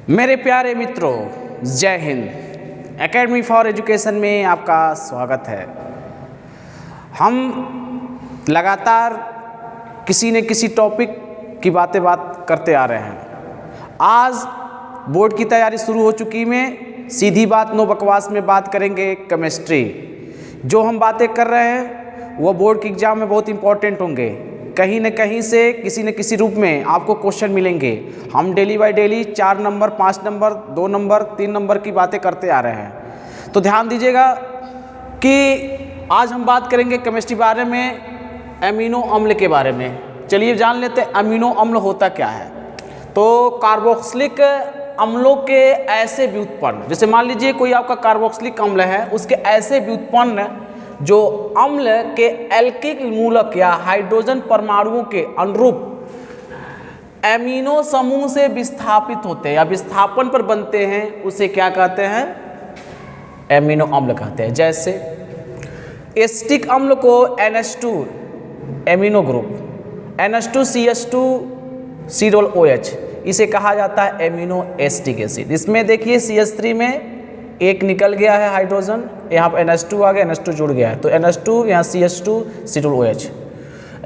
मेरे प्यारे मित्रों, जय हिंद। एकेडमी फॉर एजुकेशन में आपका स्वागत है। हम लगातार किसी न किसी टॉपिक की बात करते आ रहे हैं। आज बोर्ड की तैयारी शुरू हो चुकी में सीधी बात नो बकवास में बात करेंगे केमिस्ट्री। जो हम बातें कर रहे हैं वो बोर्ड के एग्ज़ाम में बहुत इंपॉर्टेंट होंगे। कहीं न कहीं से किसी न किसी रूप में आपको क्वेश्चन मिलेंगे। हम daily by daily 4 number, 5 number, 2 number, 3 number की बातें करते आ रहे हैं। तो ध्यान दीजिएगा कि आज हम बात करेंगे केमिस्ट्री बारे में, एमिनो अम्ल के बारे में। चलिए जान लेते हैं अमीनो अम्ल होता क्या है। तो कार्बोक्सिलिक अम्लों के ऐसे व्युत्पन्न, जैसे मान लीजिए कोई आपका कार्बोक्सिलिक अम्ल है, उसके ऐसे व्युत्पन्न जो अम्ल के एल्किल मूलक या हाइड्रोजन परमाणुओं के अनुरूप एमिनो समूह से विस्थापित होते हैं या विस्थापन पर बनते हैं, उसे क्या कहते हैं? एमिनो अम्ल कहते हैं। जैसे एसिटिक अम्ल को NH2 amino group, NH2CH2 COOH, इसे कहा जाता है एमिनो एसिटिक एसिड। इसमें देखिए CH3 में एक निकल गया है हाइड्रोजन, यहाँ पर NH2 आ गया, NH2 जुड़ गया है, तो NH2 यहाँ CH2 COOH।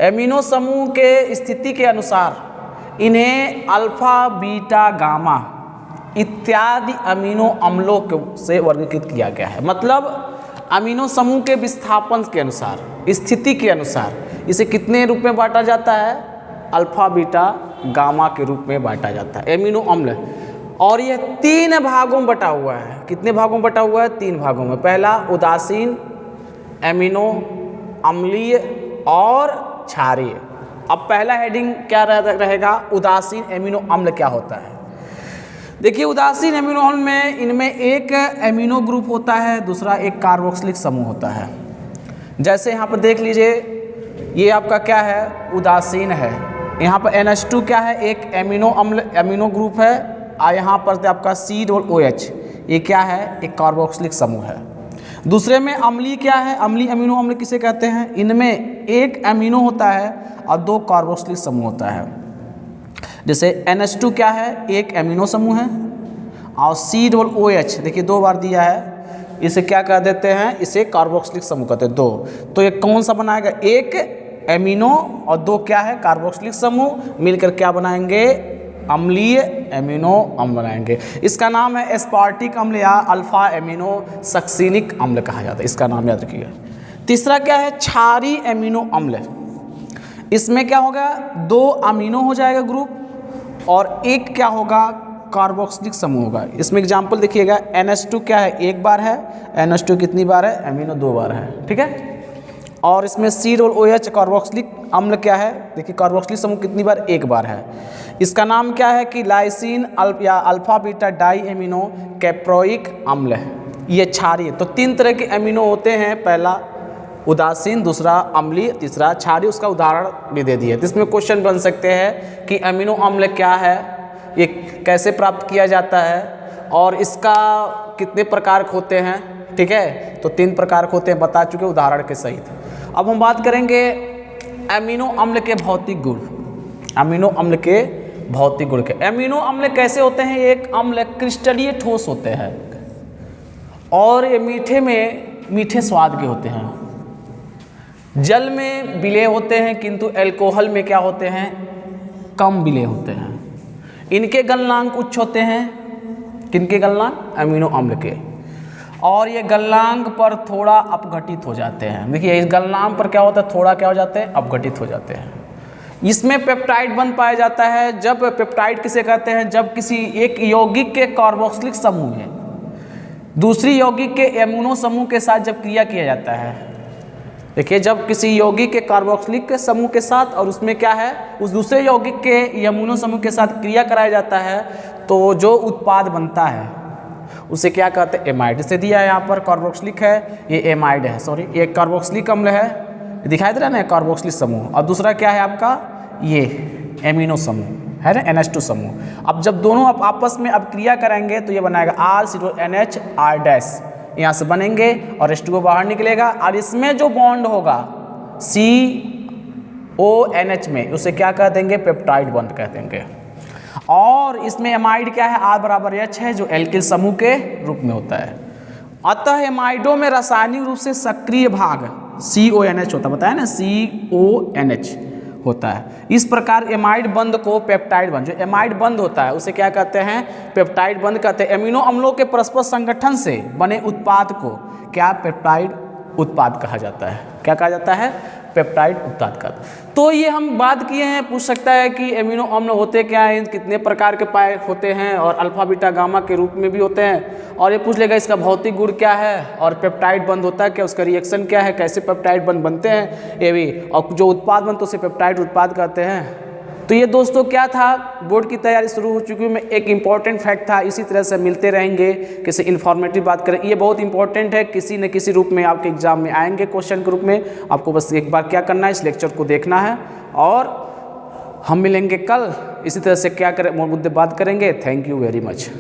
एमिनो समूह के स्थिति के अनुसार इन्हें अल्फा, बीटा, गामा इत्यादि अमीनो अम्लों से वर्गीकृत किया गया है। मतलब अमीनो समूह के विस्थापन के अनुसार, स्थिति के अनुसार इसे कितने रूप में बांटा जाता है? अल्फा, बीटा, गामा के रूप में बांटा जाता है एमिनो अम्ल। और यह 3 भागों में बटा हुआ है। कितने भागों में बटा हुआ है? 3 भागों में। पहला उदासीन, एमिनो, अम्लीय और क्षारीय। अब पहला हेडिंग क्या रहेगा? उदासीन एमिनो अम्ल क्या होता है। देखिए उदासीन एमिनो अम्ल में इनमें एक एमिनो ग्रुप होता है, दूसरा एक कार्बोक्सिलिक समूह होता है। जैसे यहाँ पर देख लीजिए, ये आपका क्या है? उदासीन है। यहाँ पर NH2 क्या है? एक एमिनो अम्ल, एमिनो ग्रुप है। यहाँ पर आपका COOH, ये क्या है? एक कार्बोक्सिलिक समूह है। दूसरे में अम्लीय क्या है? अम्लीय अमीनो अम्ल किसे कहते हैं? इनमें एक एमिनो होता है और 2 कार्बोक्सिलिक समूह होता है। जैसे NH2 क्या है? एक एमिनो समूह है और COOH देखिए 2 बार दिया है, इसे क्या कह देते हैं? इसे कार्बोक्सिलिक समूह कहते हैं। 2, तो ये कौन सा बनाएगा? एक एमिनो और 2 क्या है? कार्बोक्सिलिक समूह मिलकर क्या बनाएंगे? अम्लीय एमिनो अम्ल बनाएंगे। इसका नाम है एस्पार्टिक अम्ल या अल्फा एमिनो सक्सिनिक अम्ल कहा जाता है। इसका नाम याद रखिएगा। तीसरा क्या है? क्षारीय एमिनो अम्ल। इसमें क्या होगा? 2 अमीनो हो जाएगा ग्रुप और एक क्या होगा? कार्बोक्सिलिक समूह होगा। इसमें एग्जाम्पल देखिएगा, NH2 क्या है? 1 बार है। NH2 कितनी बार है? एमिनो 2 बार है। ठीक है। और इसमें COOH कार्बोक्सिलिक अम्ल क्या है? देखिए कार्बोक्सिलिक समूह कितनी बार? 1 बार है। इसका नाम क्या है? कि लाइसिन या alpha beta di amino caproic अम्ल है। ये क्षारीय। तो 3 तरह के एमिनो होते हैं। पहला उदासीन, दूसरा अम्लीय, तीसरा क्षारीय। उसका उदाहरण भी दे दिए। तो इसमें क्वेश्चन बन सकते हैं कि एमिनो अम्ल क्या है, ये कैसे प्राप्त किया जाता है और इसका कितने प्रकार होते हैं। ठीक है, तो 3 प्रकार होते हैं, बता चुके उदाहरण के सहित। अब हम बात करेंगे एमिनो अम्ल के भौतिक गुण। एमिनो अम्ल के भौतिक गुण के एमिनो अम्ल कैसे होते हैं? एक अम्ल क्रिस्टलीय ठोस होते हैं और ये मीठे स्वाद के होते हैं। जल में विलेय होते हैं किंतु अल्कोहल में क्या होते हैं? कम विलेय होते हैं। इनके गलनांक उच्च होते हैं। किनके गलनांक? एमिनो अम्ल के। और ये गलनांक पर थोड़ा अपघटित हो जाते हैं। देखिए इस गलनांक पर क्या होता है? थोड़ा क्या हो जाते हैं? अपघटित हो जाते हैं। इसमें पेप्टाइड बन पाया जाता है। जब पेप्टाइड किसे कहते हैं? जब किसी एक यौगिक के कार्बोक्सिलिक समूह में दूसरी यौगिक के एमिनो समूह के साथ जब क्रिया किया जाता है। देखिए जब किसी यौगिक के कार्बोक्सिलिक के समूह के साथ और उसमें क्या है? उस दूसरे यौगिक के एमिनो समूह के साथ क्रिया कराया जाता है, तो जो उत्पाद बनता है उसे क्या कहते हैं? एमाइड। इसे दिया है यहाँ पर कार्बोक्सिलिक है, ये एमाइड है, सॉरी ये कार्बोक्सिलिक अम्ल है, दिखाई दे रहा है ना कार्बोक्सिलिक समूह। और दूसरा क्या है आपका? ये एमिनो समूह है ना, NH2 समूह। अब जब दोनों आप आपस में अब क्रिया करेंगे तो ये बनाएगा R-CONH R- यहाँ से बनेंगे और H2O बाहर निकलेगा। और इसमें जो बॉन्ड होगा CONH में, उसे क्या कह देंगे? पेप्टाइड बॉन्ड कह देंगे। और इसमें एमाइड क्या है, R बराबर H है, जो एल्किल समूह के रूप में होता है। अतः एमाइडों में रासायनिक रूप से सक्रिय भाग CONH होता है, बताया ना, CONH होता है। इस प्रकार एमाइड बंध को पेप्टाइड बंध, जो एमाइड बंध होता है उसे क्या कहते हैं, पेप्टाइड बंध कहते हैं। एमिनो अम्लों के परस्पर संगठन से बने उत्पाद को क्या, पेप्टाइड उत्पाद कहा जाता है। क्या कहा जाता है, पेप्टाइड उत्पाद का। तो ये हम बात किए हैं, पूछ सकता है कि एमिनो अम्ल होते क्या हैं, कितने प्रकार के पाए होते हैं और अल्फा बीटा गामा के रूप में भी होते हैं, और ये पूछ लेगा इसका भौतिक गुण क्या है और पेप्टाइड बंध होता है क्या, उसका रिएक्शन क्या है, कैसे पेप्टाइड बंध बनते हैं, ये भी, और जो उत्पाद बनते हैं उसे पेप्टाइड उत्पाद कहते हैं। तो ये दोस्तों क्या था, बोर्ड की तैयारी शुरू हो चुकी है, एक इम्पॉर्टेंट फैक्ट था। इसी तरह से मिलते रहेंगे, किसी इन्फॉर्मेटिव बात करें, ये बहुत इंपॉर्टेंट है, किसी न किसी रूप में आपके एग्जाम में आएंगे क्वेश्चन के रूप में। आपको बस एक बार क्या करना है, इस लेक्चर को देखना है, और हम मिलेंगे कल इसी तरह से क्या करें मुद्दे बात करेंगे। Thank you very much.